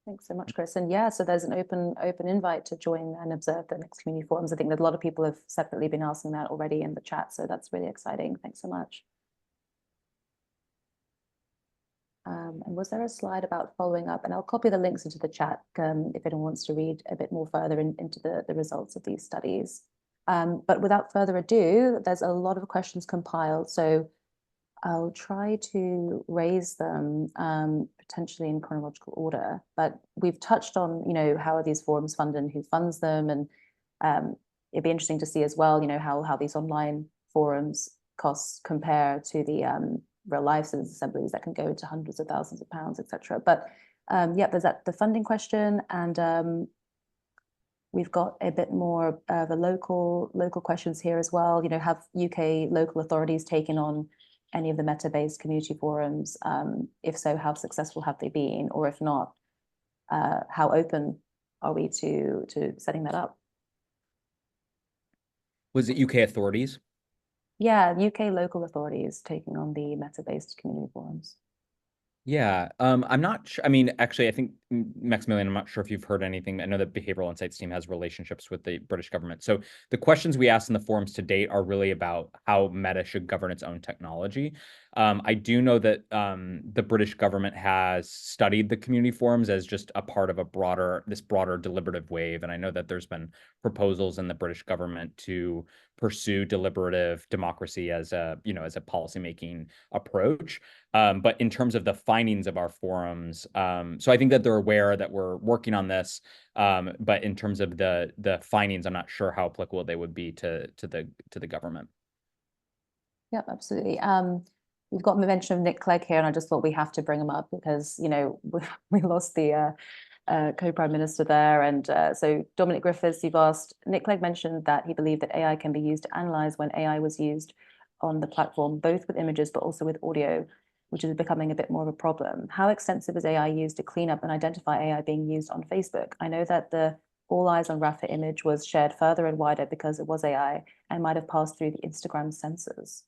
Thanks so much, Chris. And yeah, so there's an open invite to join and observe the next community forums. I think that a lot of people have separately been asking that already in the chat, so that's really exciting. Thanks so much. And was there a slide about following up? And I'll copy the links into the chat if anyone wants to read a bit more further into the results of these studies. But without further ado, there's a lot of questions compiled, so I'll try to raise them potentially in chronological order. But we've touched on, how are these forums funded and who funds them, and it'd be interesting to see as well, how these online forums costs compare to the real life citizens' assemblies that can go into hundreds of thousands of pounds, etc. But there's the funding question, and we've got a bit more of the local questions here as well. Have UK local authorities taken on any of the Meta-based community forums? If so, how successful have they been? Or if not, how open are we to setting that up? Was it UK authorities? Yeah, UK local authorities taking on the Meta-based community forums. Yeah, I'm not sure. I mean, actually, I think Maximilian, I'm not sure if you've heard anything. I know that Behavioral Insights team has relationships with the British government. So the questions we asked in the forums to date are really about how Meta should govern its own technology. I do know that the British government has studied the community forums as just a part of this broader deliberative wave. And I know that there's been proposals in the British government to pursue deliberative democracy as as a policymaking approach. But in terms of the findings of our forums, so I think that they're aware that we're working on this. But in terms of the findings, I'm not sure how applicable they would be to the government. Yep, absolutely. We've got a mention of Nick Clegg here, and I just thought we have to bring him up because, we lost the co-prime minister there. And so Dominic Griffiths, you've asked, Nick Clegg mentioned that he believed that AI can be used to analyze when AI was used on the platform, both with images, but also with audio, which is becoming a bit more of a problem. How extensive is AI used to clean up and identify AI being used on Facebook? I know that the All Eyes on Rafa image was shared further and wider because it was AI and might have passed through the Instagram censors.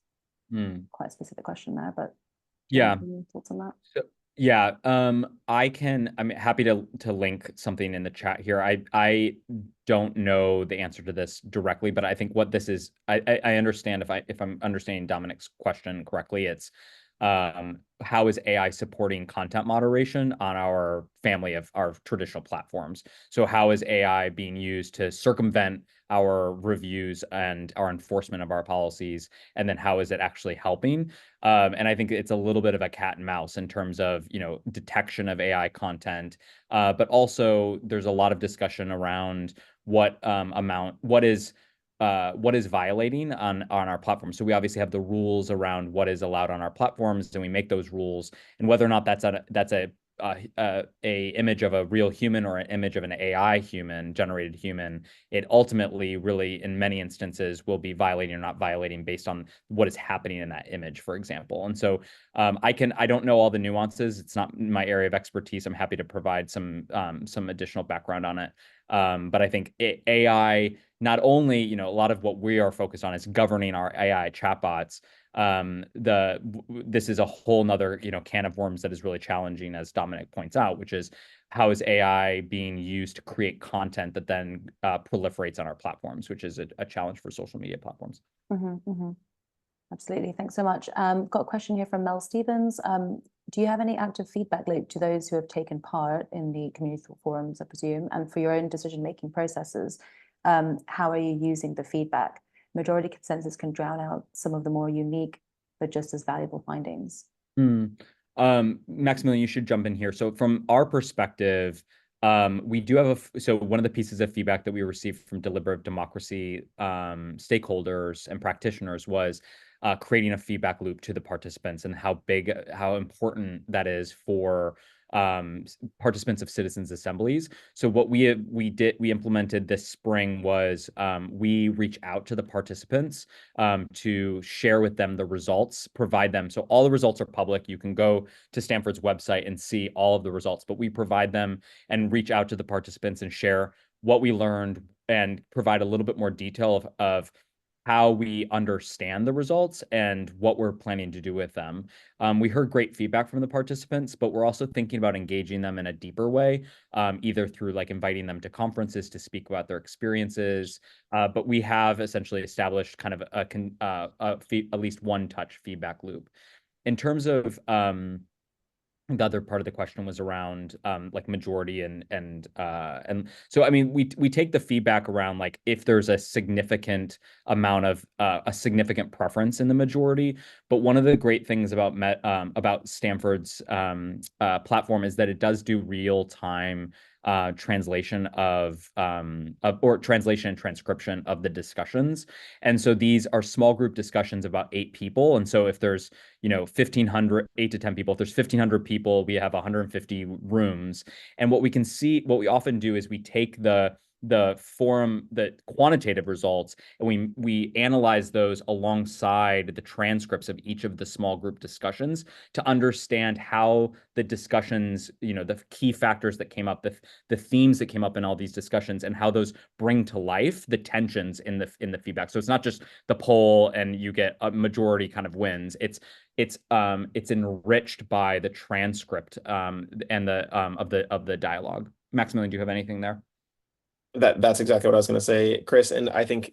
Quite a specific question there, but Yeah. any thoughts on that? So, yeah, I'm happy to link something in the chat here. I don't know the answer to this directly, but I think what this is, I understand if I'm understanding Dominic's question correctly, it's how is AI supporting content moderation on our family of our traditional platforms? So how is AI being used to circumvent our reviews and our enforcement of our policies? And then how is it actually helping? And I think it's a little bit of a cat and mouse in terms of, detection of AI content. But also there's a lot of discussion around what is violating on our platform. So we obviously have the rules around what is allowed on our platforms, and we make those rules, and whether or not that's a image of a real human or an image of an AI human, generated human, it ultimately really in many instances will be violating or not violating based on what is happening in that image, for example. And so I don't know all the nuances. It's not my area of expertise. I'm happy to provide some additional background on it. But I think AI, not only, a lot of what we are focused on is governing our AI chatbots. This is a whole nother, can of worms that is really challenging, as Dominic points out, which is how is AI being used to create content that then proliferates on our platforms, which is a challenge for social media platforms. Absolutely. Thanks so much. Got a question here from Mel Stevens. Do you have any active feedback loop to those who have taken part in the community forums, I presume, and for your own decision-making processes? How are you using the feedback? Majority consensus can drown out some of the more unique, but just as valuable findings. Maximilian, you should jump in here. So from our perspective, we do have so one of the pieces of feedback that we received from deliberative democracy stakeholders and practitioners was creating a feedback loop to the participants and how important that is for participants of citizens assemblies. So what we implemented this spring was we reach out to the participants to share with them the results, provide them. So all the results are public. You can go to Stanford's website and see all of the results, but we provide them and reach out to the participants and share what we learned and provide a little bit more detail of how we understand the results and what we're planning to do with them. We heard great feedback from the participants, but we're also thinking about engaging them in a deeper way, either through like inviting them to conferences to speak about their experiences. But we have essentially established kind of at least one touch feedback loop. In terms of the other part of the question was around like majority and so I mean we take the feedback around like if there's a significant amount of a significant preference in the majority. But one of the great things about Stanford's platform is that it does do real-time translation or translation and transcription of the discussions. And so these are small group discussions about 8 people. And so if there's 1,500, 8 to 10 people, if there's 1,500 people, we have 150 rooms. And what we often do is we take the the forum, the quantitative results, and we analyze those alongside the transcripts of each of the small group discussions to understand how the discussions, the key factors that came up, the themes that came up in all these discussions, and how those bring to life the tensions in the feedback. So it's not just the poll and you get a majority kind of wins. It's enriched by the transcript and the dialogue. Maximilian, do you have anything there? That's exactly what I was going to say, Chris. And I think,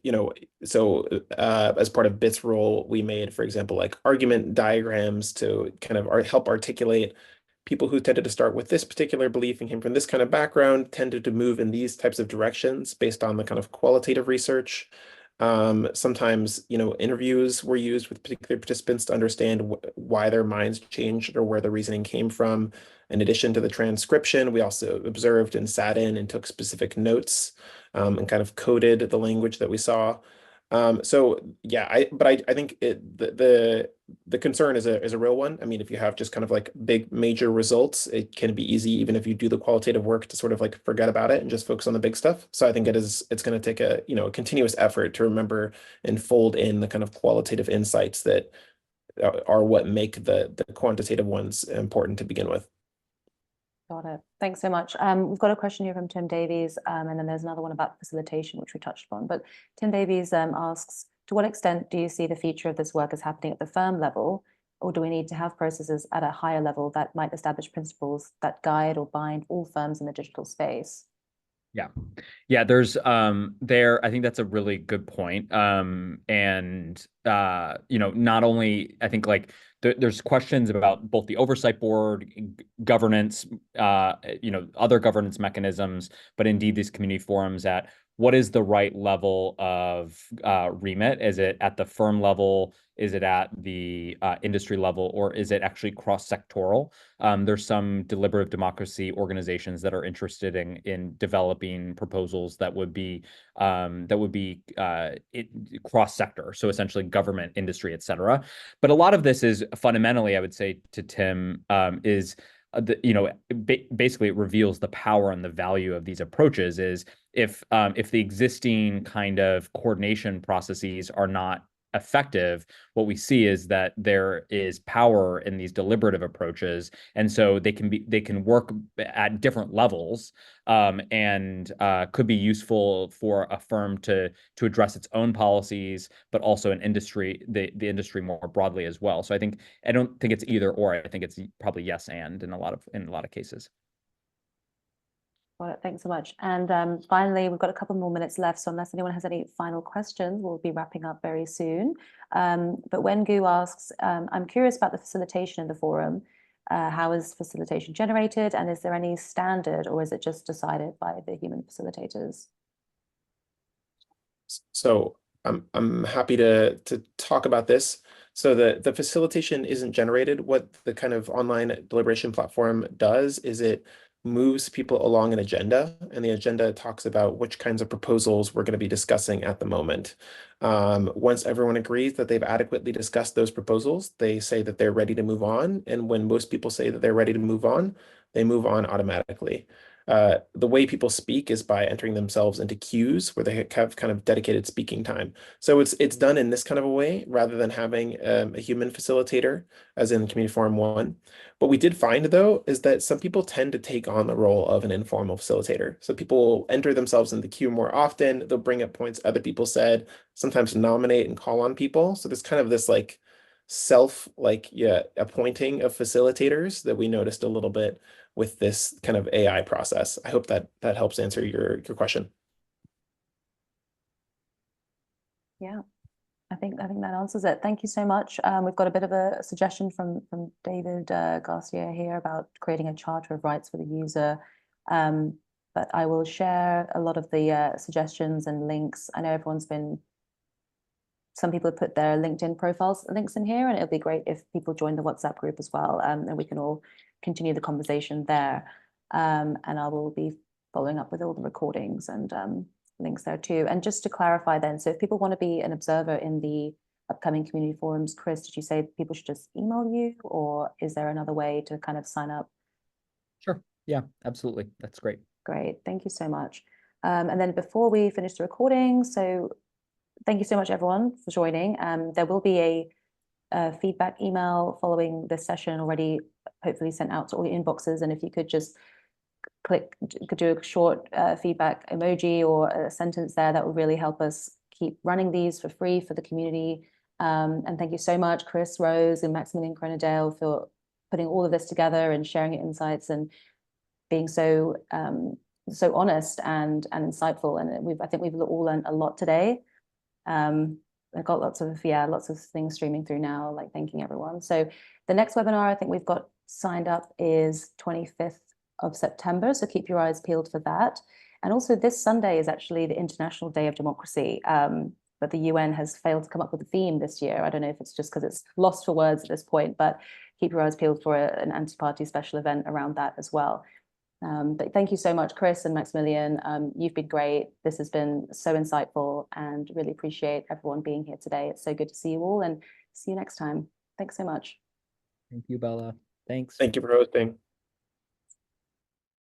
so as part of Bit's role, we made, for example, like argument diagrams to kind of help articulate people who tended to start with this particular belief and came from this kind of background tended to move in these types of directions based on the kind of qualitative research. Sometimes, interviews were used with particular participants to understand why their minds changed or where the reasoning came from. In addition to the transcription, we also observed and sat in and took specific notes and kind of coded the language that we saw. So yeah, I think the concern is a real one. I mean, if you have just kind of like big major results, it can be easy, even if you do the qualitative work, to sort of like forget about it and just focus on the big stuff. So I think it's going to take a continuous effort to remember and fold in the kind of qualitative insights that are what make the quantitative ones important to begin with. Got it. Thanks so much. We've got a question here from Tim Davies, and then there's another one about facilitation, which we touched upon. But Tim Davies asks, to what extent do you see the future of this work as happening at the firm level, or do we need to have processes at a higher level that might establish principles that guide or bind all firms in the digital space? Yeah, there's I think that's a really good point. And not only I think like there's questions about both the oversight board, governance, other governance mechanisms, but indeed these community forums at what is the right level of remit? Is it at the firm level? Is it at the industry level, or is it actually cross-sectoral? There's some deliberative democracy organizations that are interested in developing proposals that would be cross-sector, so essentially government, industry, et cetera. But a lot of this is fundamentally, I would say to Tim, is basically it reveals the power and the value of these approaches. Is if the existing kind of coordination processes are not effective, what we see is that there is power in these deliberative approaches, and so they can work at different levels, and could be useful for a firm to address its own policies, but also an industry, the industry more broadly as well. So I don't think it's either or. I think it's probably yes and in a lot of cases. Got it. Thanks so much. And finally, we've got a couple more minutes left. So unless anyone has any final questions, we'll be wrapping up very soon. But Wengu asks, I'm curious about the facilitation in the forum. How is facilitation generated? And is there any standard, or is it just decided by the human facilitators? So I'm happy to talk about this. So the facilitation isn't generated. What the kind of online deliberation platform does is it moves people along an agenda, and the agenda talks about which kinds of proposals we're going to be discussing at the moment. Once everyone agrees that they've adequately discussed those proposals, they say that they're ready to move on. And when most people say that they're ready to move on, they move on automatically. The way people speak is by entering themselves into queues where they have kind of dedicated speaking time. So it's done in this kind of a way rather than having a human facilitator, as in Community Forum 1. What we did find, though, is that some people tend to take on the role of an informal facilitator. So people will enter themselves in the queue more often. They'll bring up points other people said, sometimes nominate and call on people. So there's kind of this like appointing of facilitators that we noticed a little bit with this kind of AI process. I hope that helps answer your question. Yeah, I think that answers it. Thank you so much. We've got a bit of a suggestion from David Garcia here about creating a charter of rights for the user. But I will share a lot of the suggestions and links. I know some people have put their LinkedIn profiles links in here, and it'll be great if people join the WhatsApp group as well, and we can all continue the conversation there. And I will be following up with all the recordings and links there too. And just to clarify then, so if people want to be an observer in the upcoming community forums, Chris, did you say people should just email you, or is there another way to kind of sign up? Sure. Yeah, absolutely. That's great. Great. Thank you so much. And then before we finish the recording, so thank you so much, everyone, for joining. There will be a feedback email following this session already, hopefully sent out to all your inboxes. And if you could just could do a short feedback emoji or a sentence there, that would really help us keep running these for free for the community. And thank you so much, Chris, Rose, and Maximilian Cronadale, for putting all of this together and sharing your insights and being so so honest and insightful. And I think we've all learned a lot today. I've got lots of things streaming through now, like thanking everyone. So the next webinar I think we've got signed up is 25th of September. So keep your eyes peeled for that. And also this Sunday is actually the International Day of Democracy. But the UN has failed to come up with a theme this year. I don't know if it's just because it's lost for words at this point, but keep your eyes peeled for an anti-party special event around that as well. But thank you so much, Chris and Maximilian. You've been great. This has been so insightful, and really appreciate everyone being here today. It's so good to see you all, and see you next time. Thanks so much. Thank you, Bella. Thanks. Thank you for hosting.